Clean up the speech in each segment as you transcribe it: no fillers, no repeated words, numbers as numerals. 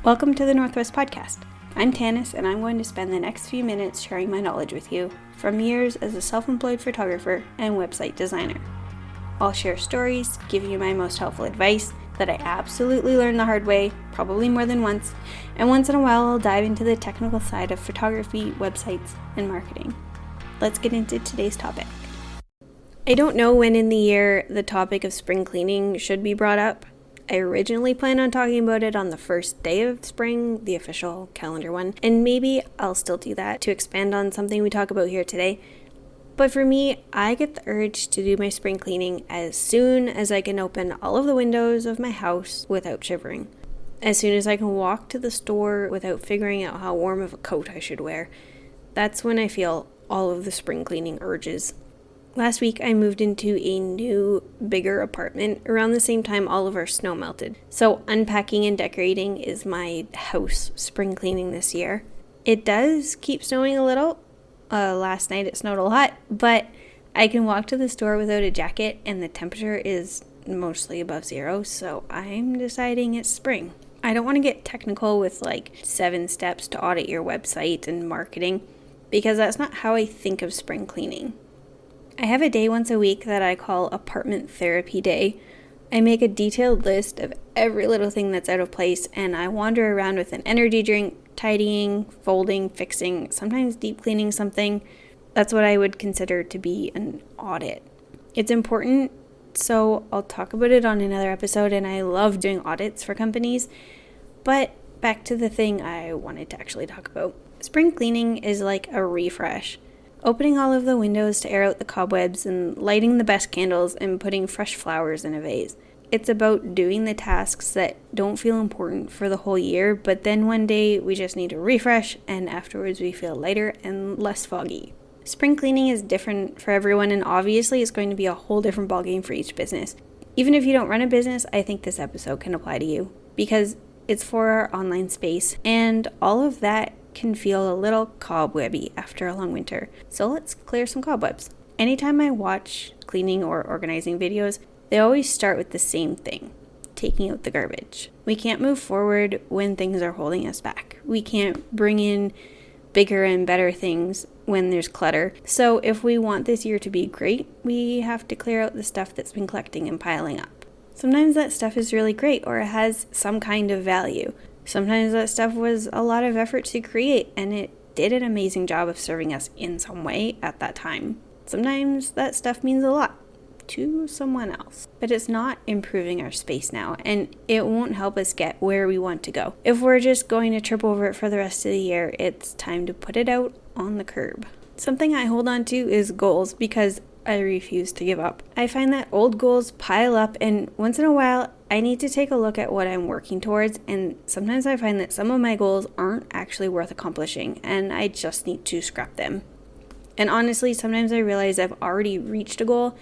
Welcome to the Northwest Podcast. I'm Tanis, and I'm going to spend the next few minutes sharing my knowledge with you from years as a self-employed photographer and website designer. I'll share stories, give you my most helpful advice that I absolutely learned the hard way, probably more than once, and once in a while I'll dive into the technical side of photography, websites, and marketing. Let's get into today's topic. I don't know when in the year the topic of spring cleaning should be brought up. I originally planned on talking about it on the first day of spring, the official calendar one, and maybe I'll still do that to expand on something we talk about here today. But for me, I get the urge to do my spring cleaning as soon as I can open all of the windows of my house without shivering. As soon as I can walk to the store without figuring out how warm of a coat I should wear. That's when I feel all of the spring cleaning urges. Last week, I moved into a new, bigger apartment around the same time all of our snow melted. So unpacking and decorating is my house spring cleaning this year. It does keep snowing a little. Last night it snowed a lot, but I can walk to the store without a jacket and the temperature is mostly above zero, so I'm deciding it's spring. I don't want to get technical with 7 steps to audit your website and marketing, because that's not how I think of spring cleaning. I have a day once a week that I call apartment therapy day. I make a detailed list of every little thing that's out of place, and I wander around with an energy drink, tidying, folding, fixing, sometimes deep cleaning something. That's what I would consider to be an audit. It's important, so I'll talk about it on another episode, and I love doing audits for companies. But back to the thing I wanted to actually talk about. Spring cleaning is like a refresh. Opening all of the windows to air out the cobwebs and lighting the best candles and putting fresh flowers in a vase. It's about doing the tasks that don't feel important for the whole year, but then one day we just need to refresh and afterwards we feel lighter and less foggy. Spring cleaning is different for everyone, and obviously it's going to be a whole different ballgame for each business. Even if you don't run a business, I think this episode can apply to you because it's for our online space, and all of that can feel a little cobwebby after a long winter. So let's clear some cobwebs. Anytime I watch cleaning or organizing videos, they always start with the same thing: taking out the garbage. We can't move forward when things are holding us back. We can't bring in bigger and better things when there's clutter. So if we want this year to be great, we have to clear out the stuff that's been collecting and piling up. Sometimes that stuff is really great or it has some kind of value. Sometimes that stuff was a lot of effort to create and it did an amazing job of serving us in some way at that time. Sometimes that stuff means a lot to someone else, but it's not improving our space now, and it won't help us get where we want to go. If we're just going to trip over it for the rest of the year, it's time to put it out on the curb. Something I hold on to is goals because I refuse to give up. I find that old goals pile up, and once in a while I need to take a look at what I'm working towards, and sometimes I find that some of my goals aren't actually worth accomplishing and I just need to scrap them. And honestly, sometimes I realize I've already reached a goal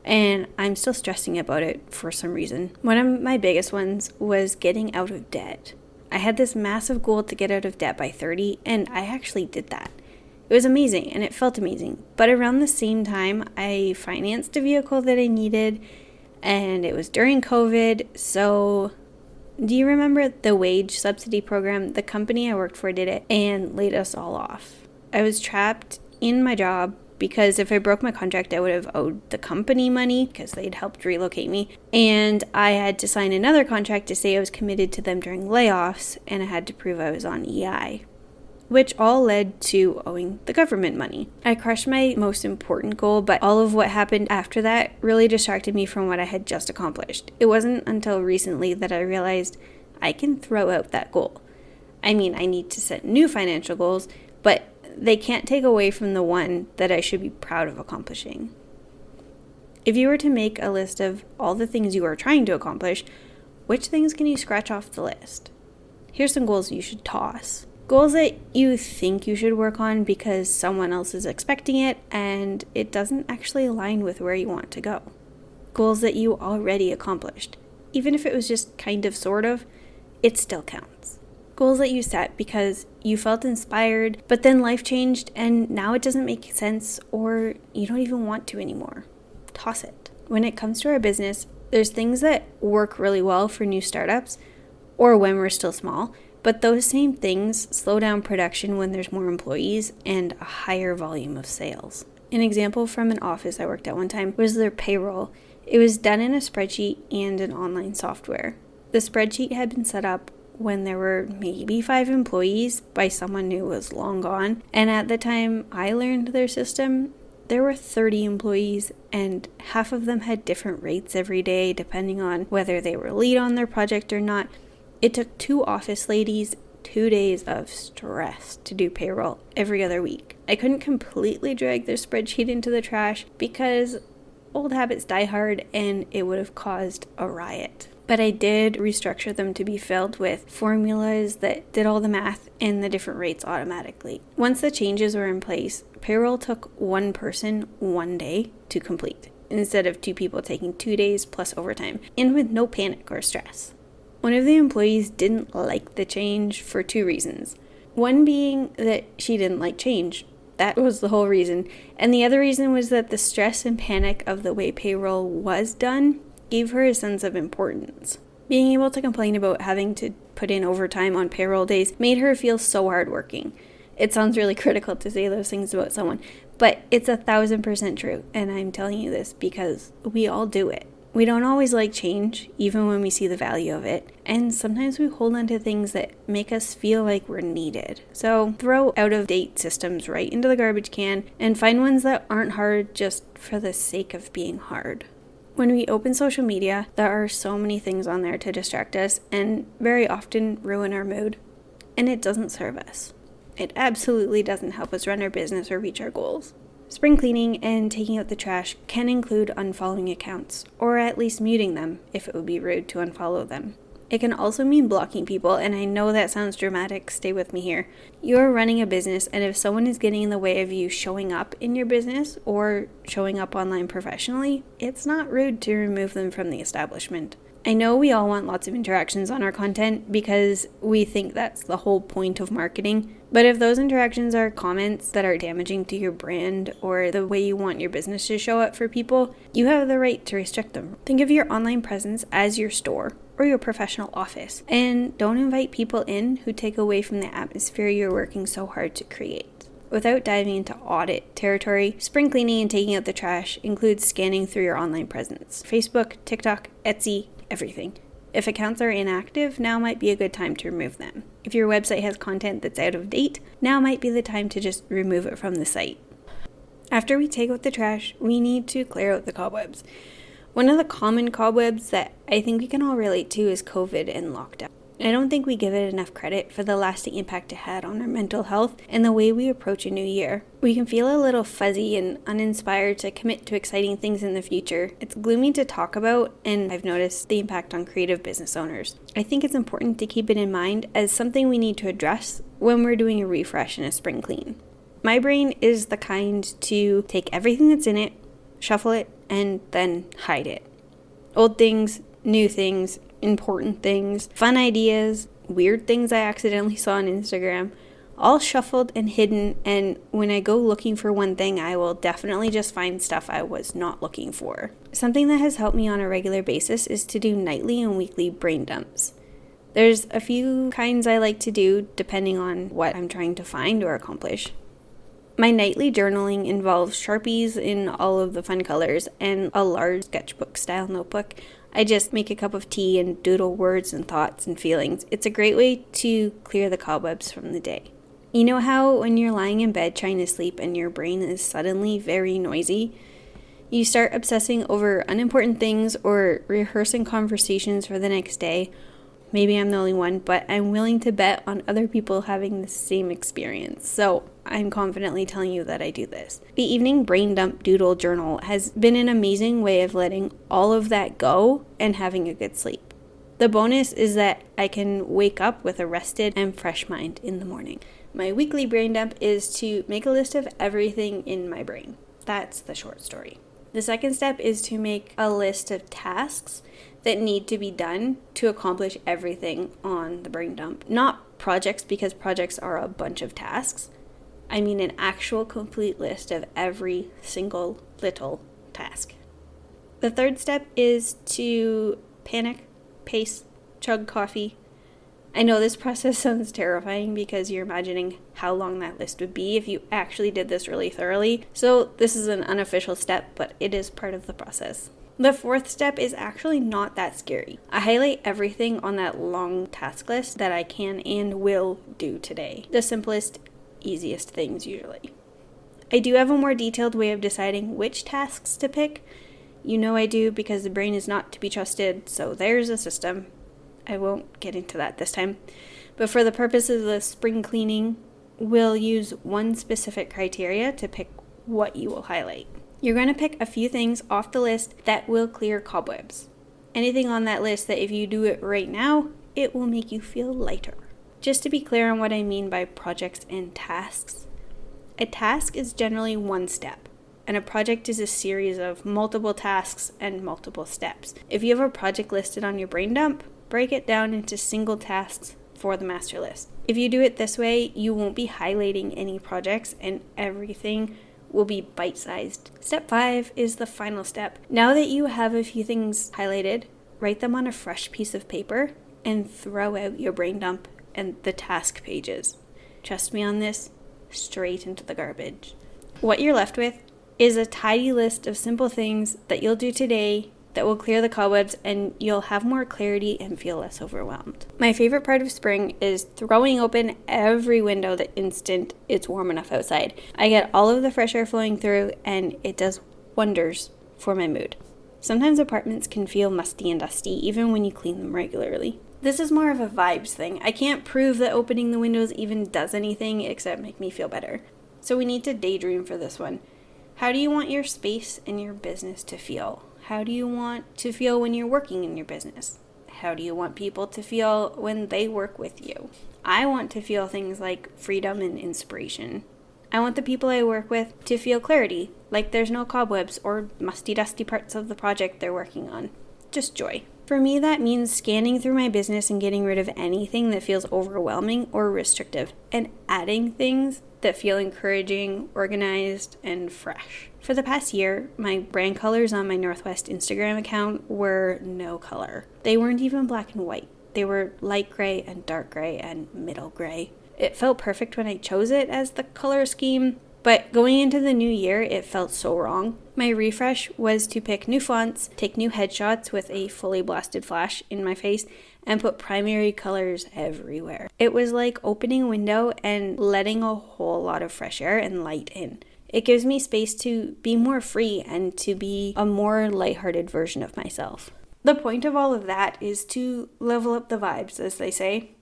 and I'm still stressing about it for some reason. One of my biggest ones was getting out of debt. I had this massive goal to get out of debt by 30, and I actually did that. It was amazing and it felt amazing. But around the same time, I financed a vehicle that I needed, and it was during COVID. So do you remember the wage subsidy program? The company I worked for did it and laid us all off. I was trapped in my job because if I broke my contract, I would have owed the company money because they'd helped relocate me. And I had to sign another contract to say I was committed to them during layoffs, and I had to prove I was on EI, which all led to owing the government money. I crushed my most important goal, but all of what happened after that really distracted me from what I had just accomplished. It wasn't until recently that I realized I can throw out that goal. I mean, I need to set new financial goals, but they can't take away from the one that I should be proud of accomplishing. If you were to make a list of all the things you are trying to accomplish, which things can you scratch off the list? Here's some goals you should toss. Goals that you think you should work on because someone else is expecting it and it doesn't actually align with where you want to go. Goals that you already accomplished. Even if it was just kind of, sort of, it still counts. Goals that you set because you felt inspired, but then life changed and now it doesn't make sense or you don't even want to anymore. Toss it. When it comes to our business, there's things that work really well for new startups or when we're still small, But those same things slow down production when there's more employees and a higher volume of sales. An example from an office I worked at one time was their payroll. It was done in a spreadsheet and an online software. The spreadsheet had been set up when there were maybe 5 employees by someone who was long gone. And at the time I learned their system, there were 30 employees and half of them had different rates every day depending on whether they were lead on their project or not. It took 2 office ladies 2 days of stress to do payroll every other week. I couldn't completely drag their spreadsheet into the trash because old habits die hard and it would have caused a riot. But I did restructure them to be filled with formulas that did all the math and the different rates automatically. Once the changes were in place, payroll took 1 person 1 day to complete, instead of 2 people taking 2 days plus overtime, and with no panic or stress. One of the employees didn't like the change for 2 reasons. One being that she didn't like change. That was the whole reason. And the other reason was that the stress and panic of the way payroll was done gave her a sense of importance. Being able to complain about having to put in overtime on payroll days made her feel so hardworking. It sounds really critical to say those things about someone, but it's 1,000% true, and I'm telling you this because we all do it. We don't always like change, even when we see the value of it, and sometimes we hold on to things that make us feel like we're needed. So throw out-of-date systems right into the garbage can and find ones that aren't hard just for the sake of being hard. When we open social media, there are so many things on there to distract us and very often ruin our mood, and it doesn't serve us. It absolutely doesn't help us run our business or reach our goals. Spring cleaning and taking out the trash can include unfollowing accounts, or at least muting them if it would be rude to unfollow them. It can also mean blocking people, and I know that sounds dramatic, stay with me here. You are running a business, and if someone is getting in the way of you showing up in your business or showing up online professionally, it's not rude to remove them from the establishment. I know we all want lots of interactions on our content because we think that's the whole point of marketing, but if those interactions are comments that are damaging to your brand or the way you want your business to show up for people, you have the right to restrict them. Think of your online presence as your store or your professional office, and don't invite people in who take away from the atmosphere you're working so hard to create. Without diving into audit territory, spring cleaning and taking out the trash includes scanning through your online presence. Facebook, TikTok, Etsy, everything. If accounts are inactive, now might be a good time to remove them. If your website has content that's out of date, now might be the time to just remove it from the site. After we take out the trash, we need to clear out the cobwebs. One of the common cobwebs that I think we can all relate to is COVID and lockdown. I don't think we give it enough credit for the lasting impact it had on our mental health and the way we approach a new year. We can feel a little fuzzy and uninspired to commit to exciting things in the future. It's gloomy to talk about, and I've noticed the impact on creative business owners. I think it's important to keep it in mind as something we need to address when we're doing a refresh and a spring clean. My brain is the kind to take everything that's in it, shuffle it, and then hide it. Old things, new things, important things, fun ideas, weird things I accidentally saw on Instagram, all shuffled and hidden, and when I go looking for one thing, I will definitely just find stuff I was not looking for. Something that has helped me on a regular basis is to do nightly and weekly brain dumps. There's a few kinds I like to do depending on what I'm trying to find or accomplish. My nightly journaling involves Sharpies in all of the fun colors and a large sketchbook style notebook. I just make a cup of tea and doodle words and thoughts and feelings. It's a great way to clear the cobwebs from the day. You know how when you're lying in bed trying to sleep and your brain is suddenly very noisy? You start obsessing over unimportant things or rehearsing conversations for the next day. Maybe I'm the only one, but I'm willing to bet on other people having the same experience. So I'm confidently telling you that I do this. The evening brain dump doodle journal has been an amazing way of letting all of that go and having a good sleep. The bonus is that I can wake up with a rested and fresh mind in the morning. My weekly brain dump is to make a list of everything in my brain. That's the short story. The second step is to make a list of tasks that need to be done to accomplish everything on the brain dump. Not projects, because projects are a bunch of tasks. I mean an actual complete list of every single little task. The third step is to panic, pace, chug coffee, I know this process sounds terrifying because you're imagining how long that list would be if you actually did this really thoroughly. So this is an unofficial step, but it is part of the process. The fourth step is actually not that scary. I highlight everything on that long task list that I can and will do today. The simplest, easiest things usually. I do have a more detailed way of deciding which tasks to pick. You know I do because the brain is not to be trusted, so there's a system. I won't get into that this time. But for the purposes of the spring cleaning, we'll use one specific criteria to pick what you will highlight. You're going to pick a few things off the list that will clear cobwebs. Anything on that list that if you do it right now, it will make you feel lighter. Just to be clear on what I mean by projects and tasks, a task is generally one step, and a project is a series of multiple tasks and multiple steps. If you have a project listed on your brain dump, break it down into single tasks for the master list. If you do it this way, you won't be highlighting any projects and everything will be bite-sized. Step 5 is the final step. Now that you have a few things highlighted, write them on a fresh piece of paper and throw out your brain dump and the task pages. Trust me on this, straight into the garbage. What you're left with is a tidy list of simple things that you'll do today that will clear the cobwebs and you'll have more clarity and feel less overwhelmed. My favorite part of spring is throwing open every window the instant it's warm enough outside. I get all of the fresh air flowing through and it does wonders for my mood. Sometimes apartments can feel musty and dusty even when you clean them regularly. This is more of a vibes thing. I can't prove that opening the windows even does anything except make me feel better. So we need to daydream for this one. How do you want your space and your business to feel? How do you want to feel when you're working in your business? How do you want people to feel when they work with you? I want to feel things like freedom and inspiration. I want the people I work with to feel clarity, like there's no cobwebs or musty, dusty parts of the project they're working on. Just joy. For me, that means scanning through my business and getting rid of anything that feels overwhelming or restrictive, and adding things that feel encouraging, organized, and fresh. For the past year, my brand colors on my Northwest Instagram account were no color. They weren't even black and white. They were light gray and dark gray and middle gray. It felt perfect when I chose it as the color scheme, but going into the new year, it felt so wrong. My refresh was to pick new fonts, take new headshots with a fully blasted flash in my face, and put primary colors everywhere. It was like opening a window and letting a whole lot of fresh air and light in. It gives me space to be more free and to be a more lighthearted version of myself. The point of all of that is to level up the vibes, as they say.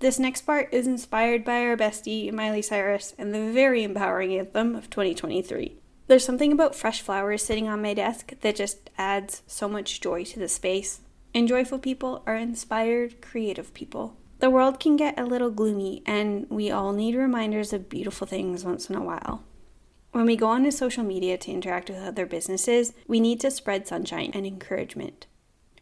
This next part is inspired by our bestie, Miley Cyrus, and the very empowering anthem of 2023. There's something about fresh flowers sitting on my desk that just adds so much joy to the space. And joyful people are inspired, creative people. The world can get a little gloomy, and we all need reminders of beautiful things once in a while. When we go onto social media to interact with other businesses, we need to spread sunshine and encouragement.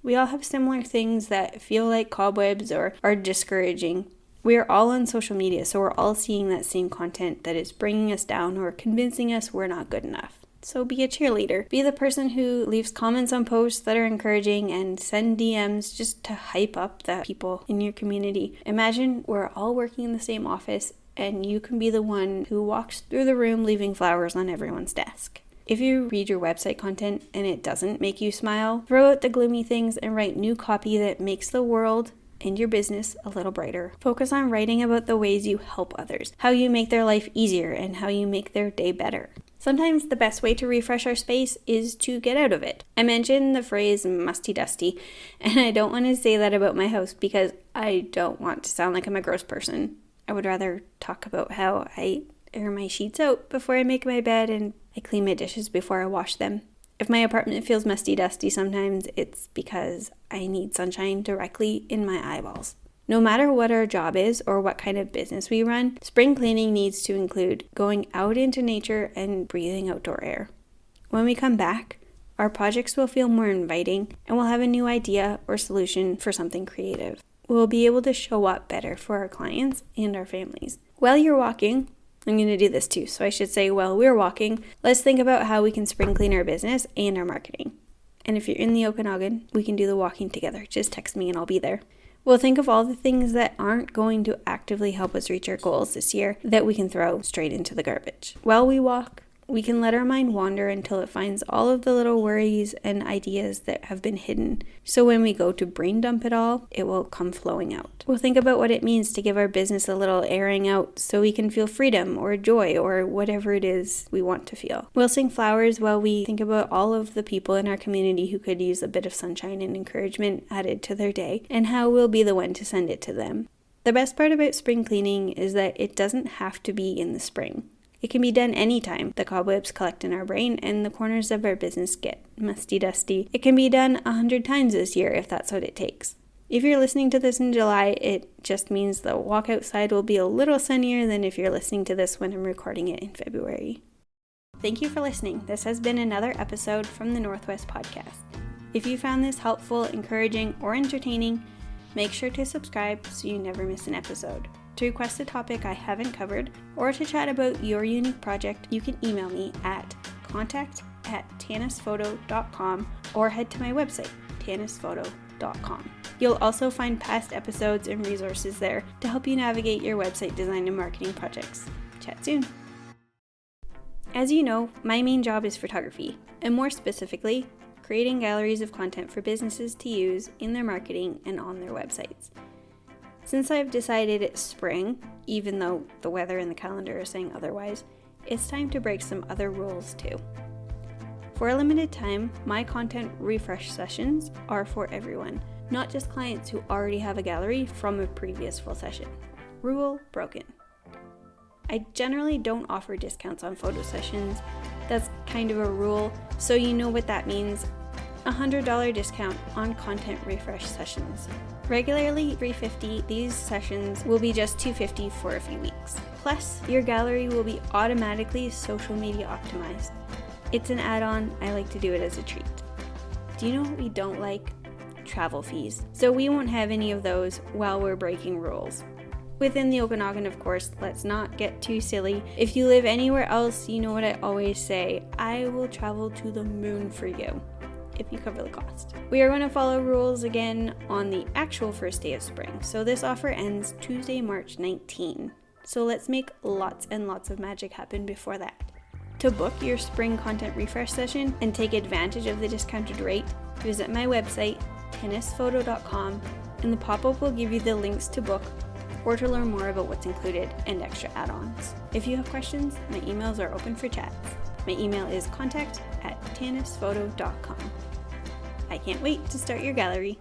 We all have similar things that feel like cobwebs or are discouraging. We are all on social media, so we're all seeing that same content that is bringing us down or convincing us we're not good enough. So be a cheerleader. Be the person who leaves comments on posts that are encouraging and send DMs just to hype up the people in your community. Imagine we're all working in the same office and you can be the one who walks through the room leaving flowers on everyone's desk. If you read your website content and it doesn't make you smile, throw out the gloomy things and write new copy that makes the world and your business a little brighter. Focus on writing about the ways you help others, how you make their life easier, and how you make their day better. Sometimes the best way to refresh our space is to get out of it. I mentioned the phrase musty dusty, and I don't want to say that about my house because I don't want to sound like I'm a gross person. I would rather talk about how I air my sheets out before I make my bed and I clean my dishes before I wash them. If my apartment feels musty dusty sometimes, it's because I need sunshine directly in my eyeballs. No matter what our job is or what kind of business we run, spring cleaning needs to include going out into nature and breathing outdoor air. When we come back, our projects will feel more inviting and we'll have a new idea or solution for something creative. We'll be able to show up better for our clients and our families. While you're walking, I'm going to do this too, so I should say while we're walking, let's think about how we can spring clean our business and our marketing. And if you're in the Okanagan, we can do the walking together. Just text me and I'll be there. We'll think of all the things that aren't going to actively help us reach our goals this year that we can throw straight into the garbage. While we walk, we can let our mind wander until it finds all of the little worries and ideas that have been hidden. So when we go to brain dump it all, it will come flowing out. We'll think about what it means to give our business a little airing out so we can feel freedom or joy or whatever it is we want to feel. We'll sing flowers while we think about all of the people in our community who could use a bit of sunshine and encouragement added to their day and how we'll be the one to send it to them. The best part about spring cleaning is that it doesn't have to be in the spring. It can be done anytime the cobwebs collect in our brain and the corners of our business get musty-dusty. It can be done 100 times this year if that's what it takes. If you're listening to this in July, it just means the walk outside will be a little sunnier than if you're listening to this when I'm recording it in February. Thank you for listening. This has been another episode from the Northwest Podcast. If you found this helpful, encouraging, or entertaining, make sure to subscribe so you never miss an episode. To request a topic I haven't covered, or to chat about your unique project, you can email me at contact@tanusphoto.com or head to my website, tanusphoto.com. You'll also find past episodes and resources there to help you navigate your website design and marketing projects. Chat soon. As you know, my main job is photography, and more specifically, creating galleries of content for businesses to use in their marketing and on their websites. Since I've decided it's spring, even though the weather and the calendar are saying otherwise, it's time to break some other rules too. For a limited time, my content refresh sessions are for everyone, not just clients who already have a gallery from a previous full session. Rule broken. I generally don't offer discounts on photo sessions. That's kind of a rule, so you know what that means. $100 discount on content refresh sessions. Regularly $350, these sessions will be just $250 for a few weeks. Plus, your gallery will be automatically social media optimized. It's an add-on, I like to do it as a treat. Do you know what we don't like? Travel fees. So we won't have any of those while we're breaking rules. Within the Okanagan, of course, let's not get too silly. If you live anywhere else, you know what I always say, I will travel to the moon for you, if you cover the cost. We are going to follow rules again on the actual first day of spring, so this offer ends Tuesday, March 19. So let's make lots and lots of magic happen before that. To book your spring content refresh session and take advantage of the discounted rate, visit my website, tanusphoto.com, and the pop-up will give you the links to book or to learn more about what's included and extra add-ons. If you have questions, my emails are open for chats. My email is contact@tanusphoto.com. I can't wait to start your gallery.